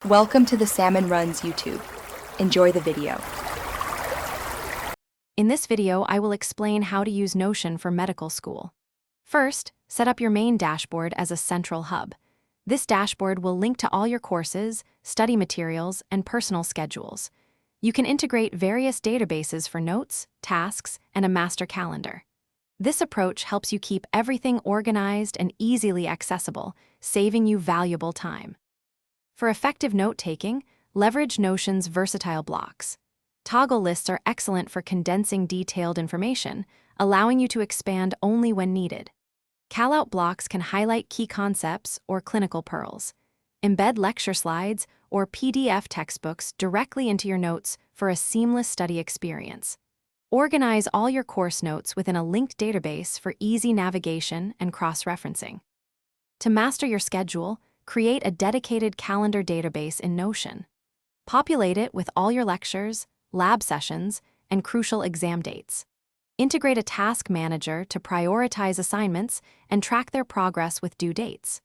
Welcome to the Salmon Runs YouTube. Enjoy the video. In this video, I will explain how to use Notion for medical school. First, set up your main dashboard as a central hub. This dashboard will link to all your courses, study materials, and personal schedules. You can integrate various databases for notes, tasks, and a master calendar. This approach helps you keep everything organized and easily accessible, saving you valuable time. For effective note-taking, leverage Notion's versatile blocks. Toggle lists are excellent for condensing detailed information, allowing you to expand only when needed. Callout blocks can highlight key concepts or clinical pearls. Embed lecture slides or PDF textbooks directly into your notes for a seamless study experience. Organize all your course notes within a linked database for easy navigation and cross-referencing. To master your schedule, create a dedicated calendar database in Notion. Populate it with all your lectures, lab sessions, and crucial exam dates. Integrate a task manager to prioritize assignments and track their progress with due dates.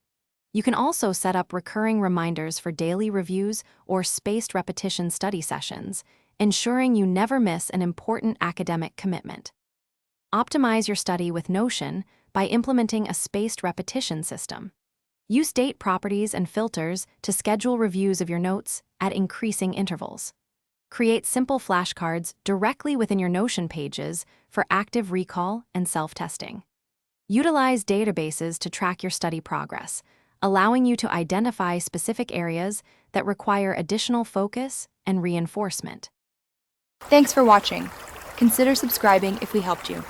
You can also set up recurring reminders for daily reviews or spaced repetition study sessions, ensuring you never miss an important academic commitment. Optimize your study with Notion by implementing a spaced repetition system. Use date properties and filters to schedule reviews of your notes at increasing intervals. Create simple flashcards directly within your Notion pages for active recall and self-testing. Utilize databases to track your study progress, allowing you to identify specific areas that require additional focus and reinforcement. Thanks for watching. Consider subscribing if we helped you.